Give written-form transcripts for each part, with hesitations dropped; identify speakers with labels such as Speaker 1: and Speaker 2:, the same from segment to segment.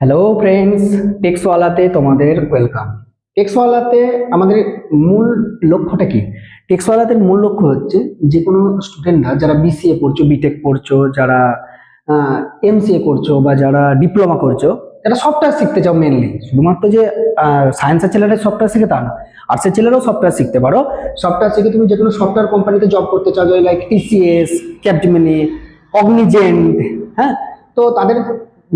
Speaker 1: Hello friends, টেক্সওয়ালাতে তোমাদের welcome. টেক্সওয়ালাতে আমাদের মূল লক্ষ্যটা কি? টেক্সওয়ালাতে মূল লক্ষ্য হচ্ছে যে কোনো স্টুডেন্টরা যারা বিসিএ পড়ছো, বিটেক পড়ছো, যারা এমসিএ করছো বা যারা ডিপ্লোমা করছো, যারা সফটওয়্যার শিখতে চাও মেনলি, শুধুমাত্র যে সায়েন্সের ছেলেরা সফটওয়্যার শিখে তা না, আর্টসের ছেলেরাও সফটওয়্যার শিখতে পারো। সফটওয়্যার শিখে তুমি যে কোনো সফটওয়্যার কোম্পানিতে জব করতে চাও, লাইক টিসিএস, ক্যাপজেমিনি, কগনিজেন্ট। হ্যাঁ, তো তাদের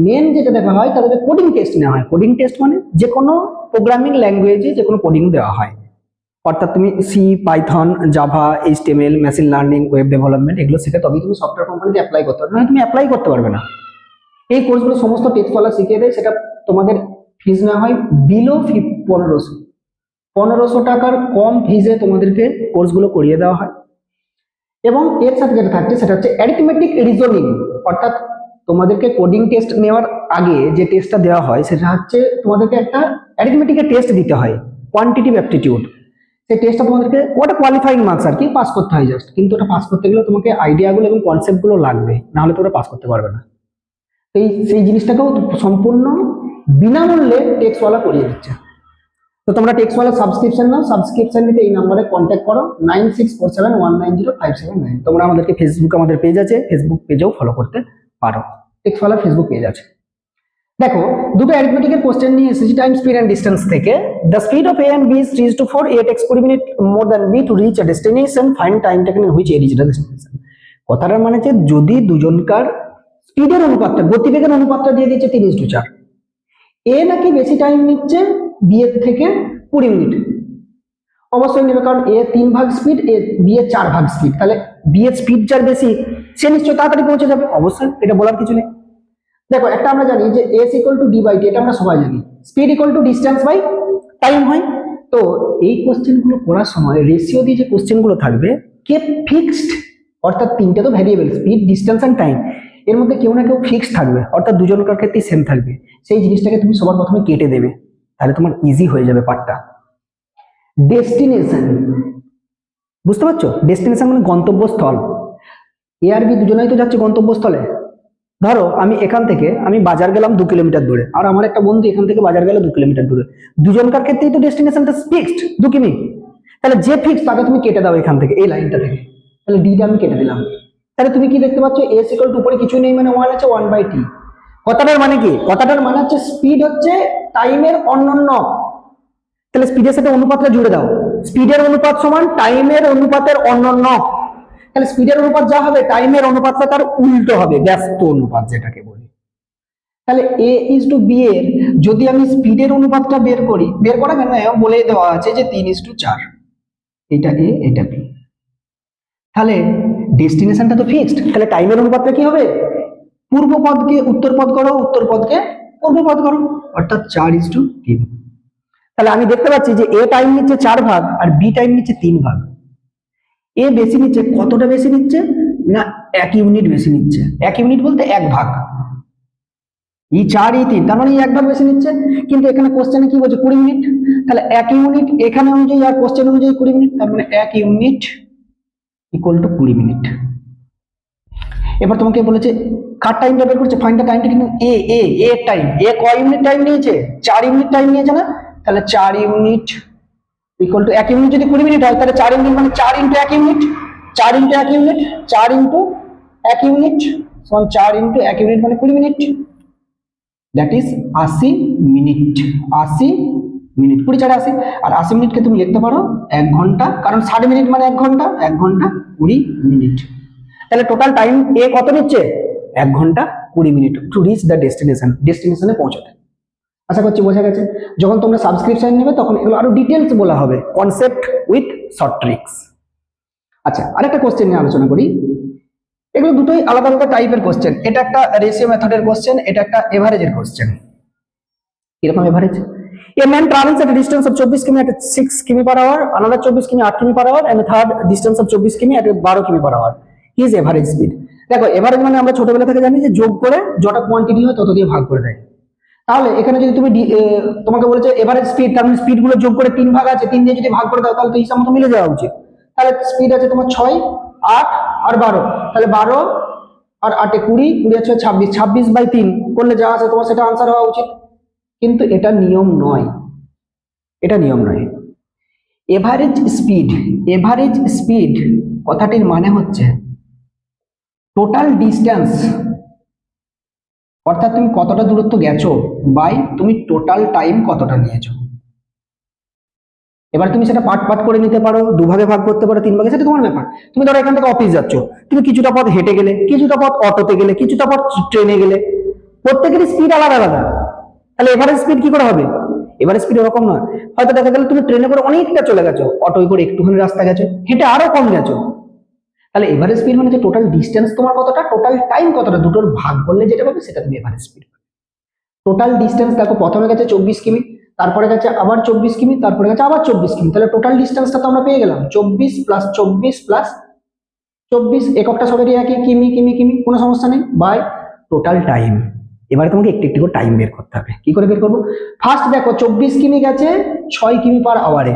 Speaker 1: মেন যেটা দেখা হয়, তাদের কোডিং টেস্ট নেওয়া হয়। কোডিং টেস্ট মানে যে কোনো প্রোগ্রামিং ল্যাঙ্গুয়েজে যে কোনো কোডিং দেওয়া হয়, অর্থাৎ তুমি C, Python, Java, HTML, machine learning, web development এগুলো শিখে তবেই তুমি সফটওয়্যার কোম্পানিতে অ্যাপ্লাই করতে পারবে, মানে তুমি অ্যাপ্লাই করতে পারবে না। এই কোর্সগুলো সমস্ত টেক্সওয়ালা শিখিয়ে দেয়। সেটা তোমাদের ফিজ নেওয়া হয় বিলো 1500 টাকার কম ফিজে তোমাদেরকে কোর্সগুলো করিয়ে দেওয়া হয়। এবং এর সাথে যেটা থাকছে সেটা হচ্ছে অ্যারিথমেটিক রিজনিং, অর্থাৎ তোমাদেরকে কোডিং টেস্ট নেওয়ার আগে যে টেস্টটা দেওয়া হয় সেটা হচ্ছে তোমাদেরকে একটা অ্যারিথমেটিকের টেস্ট দিতে হয়, কোয়ান্টিটিভ অ্যাপটিটিউড। সেই টেস্টটা তোমাদেরকে ওটা কোয়ালিফাইং মার্কস আর কি, পাস করতে হয় জাস্ট। কিন্তু ওটা পাস করতে গেলে তোমাকে আইডিয়াগুলো এবং কনসেপ্টগুলো লাগবে, নাহলে তোমরা পাস করতে পারবে না। সেই জিনিসটাকেও সম্পূর্ণ বিনামূল্যে টেক্সওয়ালা করিয়ে দিচ্ছে। তো তোমরা টেক্সওয়ালা সাবস্ক্রিপশন নাও। সাবস্ক্রিপশন নিতে এই নম্বরে কন্ট্যাক্ট করো 9647190579। তোমরা আমাদেরকে ফেসবুকে, আমাদের পেজ আছে, ফেসবুক পেজেও ফলো করতে পারো। টেক্সওয়ালা ফেসবুক পেজ আছে। দেখো, দুটো অ্যারিথমেটিকের কোশ্চেন নিয়ে এসেছি টাইম, স্পিড এন্ড ডিস্টেন্স থেকে। The speed of A and B is 3:4, a takes 20 minute more than B to reach a destination, find time taken in which A reach the destination. কথাটার মানে হচ্ছে যদি দুজনকার স্পিডের অনুপাতটা, গতিবেগের অনুপাতটা দিয়ে দিচ্ছে 3:4, এ নাকি বেশি টাইম নিচ্ছে বি এর থেকে 20 মিনিট, অবশ্যই নেবে, কারণ এ 3 ভাগ স্পিড, এ বি এর 4 ভাগ স্পিড, তাহলে বি এর স্পিড যার বেশি সে নিশ্চয়ই তাড়াতাড়ি পৌঁছে যাবে, অবশ্যই, এটা বলার কিছু নেই। দেখো, একটা আমরা জানি যে S equal to D by T, এটা আমরা সবাই জানি। Speed equal to distance by time হয়। তো এই কোশ্চেনগুলো করার সময় রেশিও দিয়ে যে কোশ্চেনগুলো থাকবে, কে ফিক্সড, অর্থাৎ তিনটে তো variable, speed, distance and time, এর মধ্যে কেউ না কেউ ফিক্সড থাকবে, অর্থাৎ দুজনকার ক্ষেত্রেই সেম থাকবে। সেই জিনিসটাকে তুমি সবার প্রথমে কেটে দেবে, তাহলে তোমার ইজি হয়ে যাবে পার্টটা। ডেস্টিনেশন, বুঝতে পারছো? ডেস্টিনেশন মানে গন্তব্যস্থল। এ আর বি দুজনেই তো যাচ্ছে গন্তব্যস্থলে। ধরো আমি এখান থেকে আমি বাজার গেলাম 2 কিলোমিটার দূরে, আর আমার একটা বন্ধু এখান থেকে বাজার গেল 2 কিলোমিটার দূরে, দুজনকার ক্ষেত্রেই তো ডেস্টিনেশনটা ফিক্সড 2 কিমি। তাহলে যে ফিক্সড তাকে তুমি কেটে দাও এখান থেকে, এই লাইনটা থেকে, তাহলে ডিটা আমি কেটে দিলাম। তাহলে তুমি কি দেখতে পাচ্ছ, এস ইকুয়াল টু উপরে কিছুই নেই, মানে 1 আছে, 1/t। কথাটার মানে কি? কথাটার মানে হচ্ছে স্পিড হচ্ছে টাইমের অনন্য। তাহলে স্পিডের সাথে অনুপাতটা জুড়ে দাও, স্পিডের অনুপাত সমান টাইমের অনুপাতের অনন্য। তাহলে স্পিডের অনুপাত যা হবে, টাইমের অনুপাতটা তার উল্টো হবে, ব্যস্ত অনুপাত যেটাকে বলি। তাহলে এ ইজ টু বি এর যদি আমি স্পিডের অনুপাতটা বের করা কেন বলে দেওয়া আছে যে 3:4, এটা এ, এটা বি। তাহলে ডেস্টিনেশনটা তো ফিক্সড, তাহলে টাইমের অনুপাতটা কি হবে? পূর্ব পদকে উত্তর পদ করো, উত্তর পদকে পূর্ব পদ করো, অর্থাৎ 4:3। তাহলে আমি দেখতে পাচ্ছি যে এ টাইম নিচ্ছে 4 ভাগ আর বি টাইম নিচ্ছে 3 ভাগ। এ বেশি নিচ্ছে, কতটা বেশি নিচ্ছে না, 1 ইউনিট বেশি নিচ্ছে। 1 ইউনিট বলতে 1 ভাগ। এই 4 এই 3, তার মানে 1 ভাগ বেশি নিচ্ছে। কিন্তু এখানে কোশ্চেনে কি বলছে 20 মিনিট, তাহলে 1 ইউনিট এখানে অনুযায়ী আর কোশ্চেন অনুযায়ী 20 মিনিট, তার মানে 1 ইউনিট ইকুয়াল টু 20 মিনিট। এবার তোমাকে বলেছে কার টাইমটা বের করছে, ফাইন্ড দ্য টাইমটা, কিন্তু এ এ এর টাইম, এ কয় ইউনিট টাইম নিয়েছে? 4 ইউনিট টাইম নিয়েছে না? তাহলে 4 ইউনিট ইকুয়াল টু 1 ইউনিট যদি 20 মিনিট হয়, তাহলে 4 ইউনিট মানে 4 into 1 unit, 4 into 1 unit, 4 into 1 unit সমান 4 ইন্টু 1 ইউনিট মানে 20 minute. That is 80 minute. 80 minute, 20 4 80, আর 80 মিনিটকে তুমি লিখতে পারো 1 ঘন্টা, কারণ 60 মিনিট মানে 1 ঘন্টা, 1 ঘন্টা 20 মিনিট। তাহলে টোটাল টাইম এ কত নিচ্ছে? 1 ঘন্টা 20 মিনিট টু রিচ দ্য ডেস্টিনেশনে পৌঁছাতে। আশা করছি বোঝা গেছে। যখন তোমরা সাবস্ক্রিপশন নেবে তখন এগুলো আরো ডিটেলস বলা হবে, কনসেপ্ট উইথ শর্ট ট্রিক্স। আচ্ছা, আরেকটা কোশ্চেন নিয়ে আলোচনা করি। এগুলো দুটোই আলাদা আলাদা টাইপের কোশ্চেন। এটা একটা রেশিও মেথডের কোশ্চেন, এটা একটা এভারেজের কোশ্চেন। এরকম average, a man travels at a distance of 24 কিমি at 6 কিমি per hour, another 24 কিমি 8 কিমি per hour, and a third distance of 24 কিমি at 12 কিমি per hour. His average speed. দেখো, এভারেজ মানে আমরা ছোটবেলা থেকে জানি যে যোগ করে যত কোয়ান্টিটি হয় তত দিয়ে ভাগ করে দেয়। তাহলে এখানে যদি তুমি তোমাকে বলেছে এভারেজ স্পিড, তার মানে স্পিড গুলো যোগ করে 3 ভাগ আছে, 3 দিয়ে যদি ভাগ করে দাও তাহলে তো হিসাব মতো মিলে যাওয়া উচিত। তাহলে স্পিড আছে তোমার 6, 8 আর 12, তাহলে 12 আর 8 এ 20, 20 আর 6 26, 26/3 করলে যা আছে তোমার সেটা আনসার হওয়া উচিত। কিন্তু এটা নিয়ম নয়, এটা নিয়ম নয়। এভারেজ স্পিড কথাটির মানে হচ্ছে টোটাল ডিস্টেন্স, অর্থাৎ তুমি কতটা দূরত্ব গেছো বাই তুমি টোটাল টাইম কতটা নিয়েছো। এবার তুমি সেটা পার্ট পার্ট করে নিতে পারো, দুভাগে ভাগ করতে পারো, 3 ভাগে, সেটা তোমার ব্যাপার। তুমি ধরো এখান থেকে অফিস যাচ্ছ, তুমি কিছুটা পথ হেঁটে গেলে, কিছুটা পথ অটোতে গেলে, কিছুটা পথ ট্রেনে গেলে, প্রত্যেকেরই স্পিড আলাদা আলাদা। তাহলে এভারেজ স্পিড কি করে হবে? এভারেজ স্পিড এরকম নয়, হয়তো দেখা গেল তুমি ট্রেনে করে অনেকটা চলে গেছো, অটোয় করে একটুখানি রাস্তা গেছো, হেঁটে আরো কম গেছো। তাহলে এভারেজ স্পিড মানে যে টোটাল ডিস্টেন্স তোমার কতটা, টোটাল টাইম কতটা, দুটোর ভাগ করলে যেটা পাবে সেটা তুমি এভারেজ স্পিড। টোটাল ডিস্টেন্স দেখো, প্রথমে গেছে 24 কিমি, তারপরে গেছে আবার 24 কিমি, তারপরে গেছে আবার 24 কিমি, তাহলে টোটাল ডিস্টেন্সটা তো আমরা পেয়ে গেলাম 24 প্লাস 24 প্লাস 24, এককটা সবেরই একই, কিমি কিমি কিমি, কোনো সমস্যা নেই, বাই টোটাল টাইম। এবারে তোমাকে একটু একটু করে টাইম বের করতে হবে। কি করে বের করবো? ফার্স্ট দেখো 24 কিমি গেছে 6 কিমি পার আওয়ারে,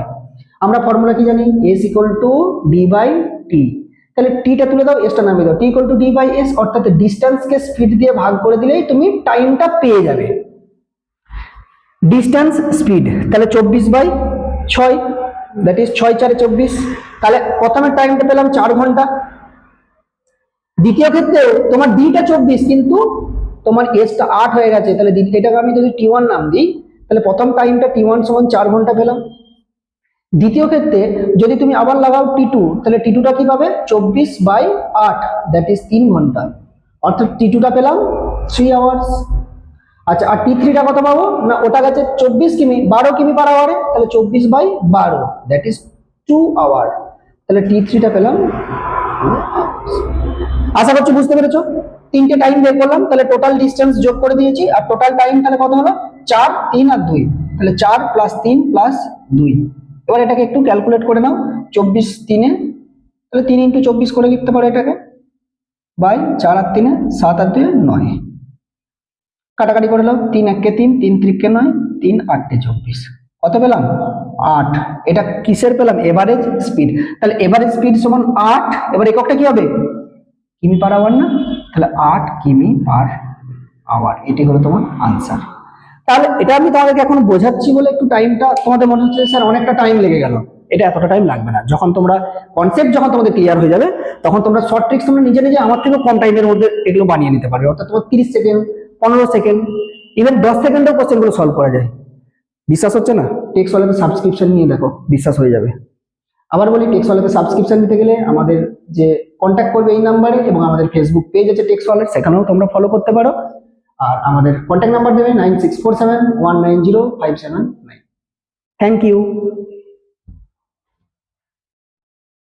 Speaker 1: আমরা ফর্মুলা কি জানি, S equal to D by T. তাহলে টিটা তুলে দাও, এসটা নামিয়ে দাও, T equal to D by S, অর্থাৎ ডিস্টেন্সকে স্পিড দিয়ে ভাগ করে দিলেই তুমি টাইমটা পেয়ে যাবে। ডিস্টেন্স স্পিড, তাহলে 24/6, দ্যাট ইজ 6 4 24। তাহলে প্রথমে টাইমটা পেলাম 4 ঘন্টা। দ্বিতীয় ক্ষেত্রে তোমার ডিটা 24 কিন্তু তোমার এসটা 8 হয়ে গেছে, তাহলে এটাকে আমি যদি টি1 নাম দিই, তাহলে প্রথম টাইমটা টি1 সমান 4 ঘন্টা পেলাম। দ্বিতীয় ক্ষেত্রে যদি তুমি আবার লাগাও টি2, তাহলে টি2টা কি পাবে, 24/8, দ্যাট ইজ 3 ঘন্টা, অর্থাৎ টি2টা পেলাম 3 আওয়ার্স। আচ্ছা, আর টি3টা কত পাবো না, ওটা গেছে 24 কিমি 12 কিমি পার আওয়ারে, তাহলে 24/12, দ্যাট ইজ 2 আওয়ার, তাহলে টি3টা পেলাম। আশা করছি বুঝতে পেরেছো। তিনটে টাইম বের করলাম, তাহলে টোটাল ডিস্টেন্স যোগ করে দিয়েছি, আর টোটাল টাইম তাহলে কত হলো, 4 3 আর 2, তাহলে 4 প্লাস 3 প্লাস 2। এবার এটাকে একটু ক্যালকুলেট করে নাও, 24 3-এ, তাহলে 3 ইন্টু 24 করে লিখতে পারো এটাকে, বাই 4 আর 3-এ 7 আর 2-এ 9, কাটাকাটি করে নাও, 3 1-কে 3, 3 3-কে 9, 3 8-এ 24, কত পেলাম 8। এটা কিসের পেলাম, এভারেজ স্পিড। তাহলে এভারেজ স্পিড সমান 8, এবার এককটা কি হবে, কিমি পার আওয়ার না, তাহলে 8 কিমি পার আওয়ার, এটি হলো তোমার আনসার। তাহলে এটা আমি তোমাদেরকে এখন বোঝাচ্ছি বলে একটু টাইমটা তোমাদের মনে হচ্ছে স্যার অনেকটা টাইম লেগে গেল, এটা এতটা টাইম লাগবে না। যখন তোমরা কনসেপ্ট যখন তোমাদের ক্লিয়ার হয়ে যাবে, তখন তোমরা শর্ট ট্রিক্স তোমরা নিজে নিজে আমার থেকেও কম টাইমের মধ্যে এগুলো বানিয়ে নিতে পারবে। অর্থাৎ তোমার 30 সেকেন্ড, 15 সেকেন্ড, ইভেন 10 সেকেন্ডেও কোশ্চেনগুলো সলভ করা যায়। বিশ্বাস হচ্ছে না? টেক্সওয়ালাতে সাবস্ক্রিপশন নিয়ে দেখো, বিশ্বাস হয়ে যাবে। আবার বলি, টেক্সওয়ালাতে সাবস্ক্রিপশন নিতে গেলে আমাদের যে কন্ট্যাক্ট করবে এই নাম্বারে, এবং আমাদের ফেসবুক পেজ আছে টেক্সওয়ালের, সেখানেও তোমরা ফলো করতে পারো। আর আমাদের কন্ট্যাক্ট নাম্বার দেবে 9647190579। Thank you.